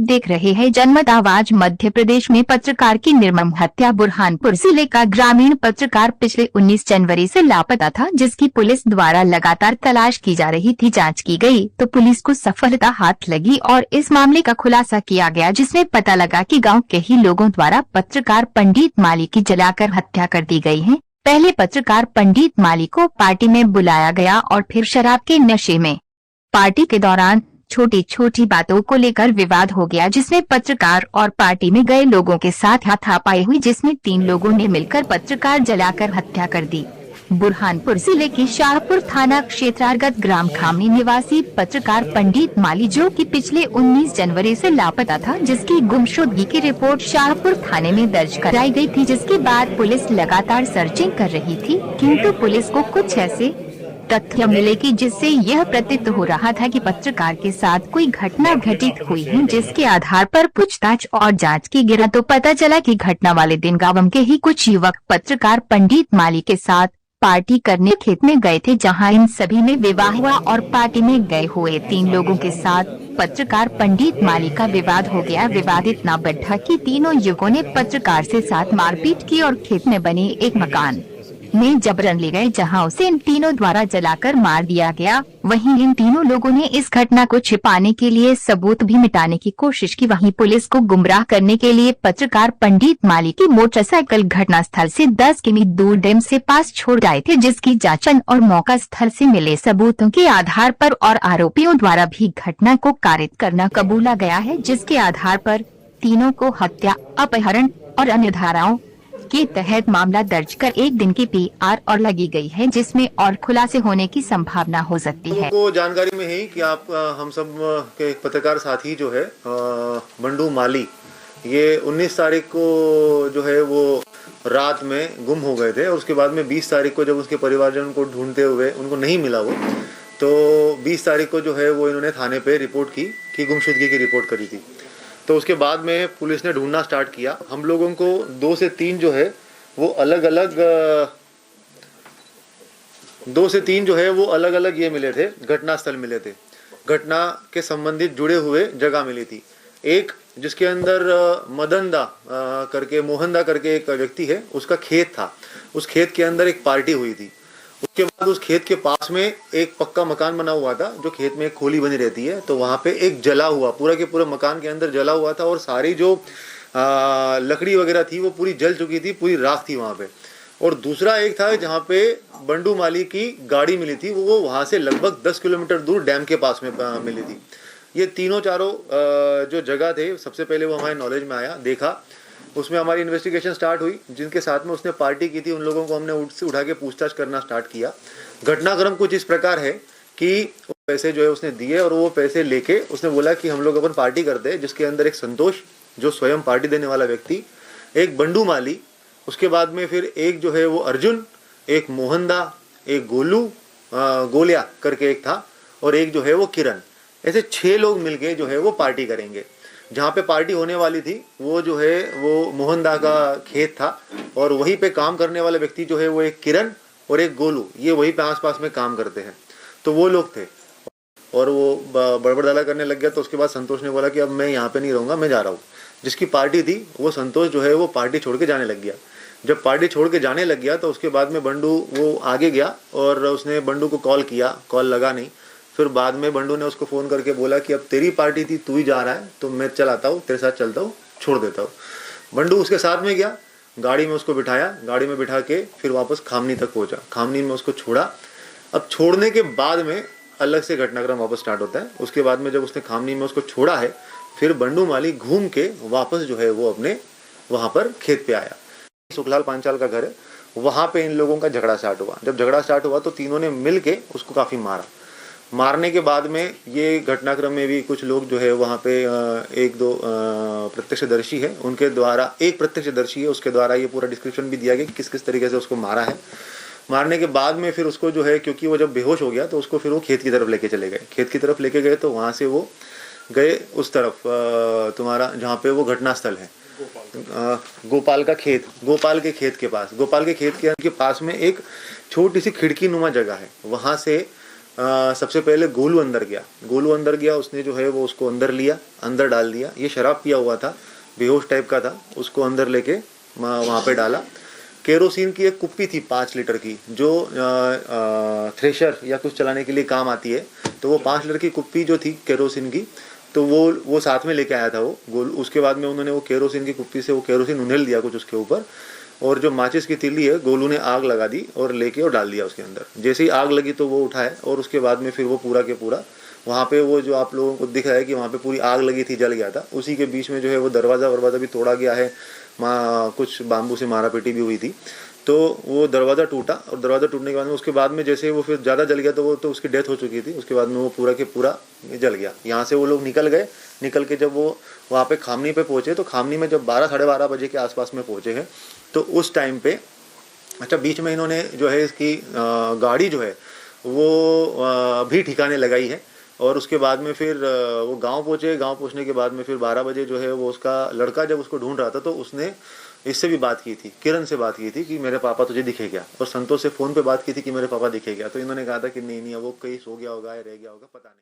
देख रहे हैं जनमत आवाज। मध्य प्रदेश में पत्रकार की निर्मम हत्या। बुरहानपुर जिले का ग्रामीण पत्रकार पिछले 19 जनवरी से लापता था, जिसकी पुलिस द्वारा लगातार तलाश की जा रही थी। जांच की गई तो पुलिस को सफलता हाथ लगी और इस मामले का खुलासा किया गया, जिसमें पता लगा कि गाँव के ही लोगों द्वारा पत्रकार पंडित माली की जलाकर हत्या कर दी गई है। पहले पत्रकार पंडित माली को पार्टी में बुलाया गया और फिर शराब के नशे में पार्टी के दौरान छोटी छोटी बातों को लेकर विवाद हो गया, जिसमें पत्रकार और पार्टी में गए लोगों के साथ हाथापाई हुई, जिसमें 3 लोगों ने मिलकर पत्रकार जलाकर हत्या कर दी। बुरहानपुर जिले के शाहपुर थाना क्षेत्रांतर्गत ग्राम खामनी निवासी पत्रकार पंडित माली, जो कि पिछले 19 जनवरी से लापता था, जिसकी गुमशुदगी की रिपोर्ट शाहपुर थाने में दर्ज कराई गई थी, जिसके बाद पुलिस लगातार सर्चिंग कर रही थी, किंतु पुलिस को कुछ ऐसे तथ्य मिले कि जिससे यह प्रतीत हो रहा था कि पत्रकार के साथ कोई घटना घटित हुई है, जिसके आधार पर पूछताछ और जांच की गई तो पता चला कि घटना वाले दिन गांव के ही कुछ युवक पत्रकार पंडित माली के साथ पार्टी करने खेत में गए थे, जहां इन सभी में विवाह हुआ और पार्टी में गए हुए 3 लोगों के साथ पत्रकार पंडित माली का विवाद हो गया। विवाद इतना बढ़ा कि तीनों युवकों ने पत्रकार से साथ मारपीट की और खेत में बने एक मकान में जबरन ले गए, जहां उसे इन तीनों द्वारा जलाकर मार दिया गया। वहीं इन तीनों लोगों ने इस घटना को छिपाने के लिए सबूत भी मिटाने की कोशिश की। वहीं पुलिस को गुमराह करने के लिए पत्रकार पंडित माली की मोटरसाइकिल घटनास्थल से 10 किमी दूर डैम से पास छोड़ आए थे, जिसकी जांच और मौका स्थल से मिले सबूतों के आधार पर और आरोपियों द्वारा भी घटना को कारित करना कबूला गया है, जिसके आधार पर तीनों को हत्या, अपहरण और अन्य धाराओं के तहत मामला दर्ज कर 1 दिन की PR और लगी गई है, जिसमें और खुलासे होने की संभावना हो सकती है। को जानकारी में है कि आप हम सब के एक पत्रकार साथी जो है बंडू माली, ये 19 तारीख को जो है वो रात में गुम हो गए थे और उसके बाद में 20 तारीख को जब उसके परिवारजन को ढूंढते हुए उनको नहीं मिला वो, तो 20 तारीख को जो है वो इन्होंने थाने पे रिपोर्ट की गुमशुदगी की रिपोर्ट करी थी। तो उसके बाद में पुलिस ने ढूंढना स्टार्ट किया। हम लोगों को 2 से 3 जो है वो अलग अलग 2 से 3 जो है वो अलग अलग ये मिले थे, घटना स्थल मिले थे, घटना के संबंधित जुड़े हुए जगह मिली थी। एक जिसके अंदर मदनदा करके मोहनदा करके एक व्यक्ति है, उसका खेत था, उस खेत के अंदर एक पार्टी हुई थी। उसके बाद उस खेत के पास में एक पक्का मकान बना हुआ था, जो खेत में एक खोली बनी रहती है, तो वहाँ पे एक जला हुआ, पूरा के पूरा मकान के अंदर जला हुआ था और सारी जो लकड़ी वगैरह थी वो पूरी जल चुकी थी, पूरी राख थी वहाँ पे। और दूसरा एक था जहाँ पे बंडू माली की गाड़ी मिली थी, वो वहाँ से लगभग 10 किलोमीटर दूर डैम के पास में मिली थी। ये तीनों चारों जो जगह थे, सबसे पहले वो हमारे नॉलेज में आया, देखा, उसमें हमारी इन्वेस्टिगेशन स्टार्ट हुई। जिनके साथ में उसने पार्टी की थी उन लोगों को हमने उठा के पूछताछ करना स्टार्ट किया। घटनाक्रम कुछ इस प्रकार है कि पैसे जो है उसने दिए और वो पैसे लेके उसने बोला कि हम लोग अपन पार्टी करते हैं, जिसके अंदर एक संतोष जो स्वयं पार्टी देने वाला व्यक्ति, एक बंडू माली, उसके बाद में फिर एक जो है वो अर्जुन, एक मोहनदा, एक गोलिया करके एक था और एक जो है वो किरण। ऐसे 6 लोग मिलके जो है वो पार्टी करेंगे। जहाँ पे पार्टी होने वाली थी वो जो है वो मोहनदा का खेत था और वहीं पे काम करने वाले व्यक्ति जो है वो एक किरण और एक गोलू, ये वहीं पे आसपास में काम करते हैं। तो वो लोग थे और वो बड़बड़दाला करने लग गया। तो उसके बाद संतोष ने बोला कि अब मैं यहाँ पे नहीं रहूँगा, मैं जा रहा हूँ। जिसकी पार्टी थी वो संतोष जो है वो पार्टी छोड़ के जाने लग गया। जब पार्टी छोड़ के जाने लग गया तो उसके बाद में बंडू वो आगे गया और उसने बंडू को कॉल किया, कॉल लगा नहीं। फिर बाद में बंडू ने उसको फ़ोन करके बोला कि अब तेरी पार्टी थी, तू ही जा रहा है, तो मैं चलाता हूँ, तेरे साथ चलता हूँ, छोड़ देता हूँ। बंडू उसके साथ में गया, गाड़ी में उसको बिठाया, गाड़ी में बिठा के फिर वापस खामनी तक पहुँचा। खामनी में उसको छोड़ा। अब छोड़ने के बाद में अलग से घटनाक्रम वापस स्टार्ट होता है। उसके बाद में जब उसने खामनी में उसको छोड़ा है, फिर बंडू माली घूम के वापस जो है वो अपने वहाँ पर खेत पे आया। सुखलाल पांचाल का घर है, वहाँ पे इन लोगों का झगड़ा स्टार्ट हुआ। जब झगड़ा स्टार्ट हुआ तो तीनों ने मिल के उसको काफ़ी मारा। मारने के बाद में ये घटनाक्रम में भी कुछ लोग जो है वहाँ पे 1-2 प्रत्यक्षदर्शी है, उनके द्वारा, एक प्रत्यक्षदर्शी है, उसके द्वारा ये पूरा डिस्क्रिप्शन भी दिया गया कि किस किस तरीके से उसको मारा है। मारने के बाद में फिर उसको जो है, क्योंकि वो जब बेहोश हो गया तो उसको फिर वो खेत की तरफ लेके चले गए। खेत की तरफ लेके गए तो वहाँ से वो गए उस तरफ तुम्हारा जहाँ पे वो घटनास्थल है, गोपाल के खेत के पास। गोपाल के खेत के पास में एक छोटी सी खिड़की नुमा जगह है, वहाँ से सबसे पहले गोलू अंदर गया, उसने जो है वो उसको अंदर लिया, अंदर डाल दिया। ये शराब पिया हुआ था, बेहोश टाइप का था, उसको अंदर लेके वहाँ पे डाला। केरोसिन की एक कुप्पी थी 5 लीटर की, जो थ्रेशर या कुछ चलाने के लिए काम आती है, तो वो 5 लीटर की कुप्पी जो थी केरोसिन की, तो वो साथ में लेके आया था वो गोल। उसके बाद में उन्होंने वो केरोसिन की कुप्पी से वो केरोसिन उंडेल दिया कुछ उसके ऊपर, और जो माचिस की तिल्ली है गोलू ने आग लगा दी और लेके और डाल दिया उसके अंदर। जैसे ही आग लगी तो वो उठाए, और उसके बाद में फिर वो पूरा के पूरा वहाँ पे वो जो आप लोगों को दिख रहा है कि वहाँ पे पूरी आग लगी थी, जल गया था। उसी के बीच में जो है वो दरवाज़ा भी तोड़ा गया है, कुछ बाम्बू से मारा पीटी भी हुई थी। तो वो दरवाज़ा टूटा, और दरवाज़ा टूटने के बाद में उसके बाद में जैसे वो फिर ज़्यादा जल गया, तो वो तो उसकी डेथ हो चुकी थी। उसके बाद में वो पूरा के पूरा जल गया। यहाँ से वो लोग निकल गए। निकल के जब वो वहाँ पे खामनी पे पहुँचे, तो खामनी में जब 12 साढ़े 12 बजे के आसपास में पहुँचे हैं, तो उस टाइम पे अच्छा बीच में इन्होंने जो है इसकी गाड़ी जो है वो भी ठिकाने लगाई है। और उसके बाद में फिर वो गांव पहुँचे। गांव पहुँचने के बाद में फिर 12 बजे जो है वो उसका लड़का जब उसको ढूंढ रहा था, तो उसने इससे भी बात की थी, किरण से बात की थी कि मेरे पापा तुझे दिखे क्या, और संतोष से फ़ोन पे बात की थी कि मेरे पापा दिखे क्या। तो इन्होंने कहा था कि नहीं वो कहीं सो गया होगा या रह गया होगा, पता नहीं।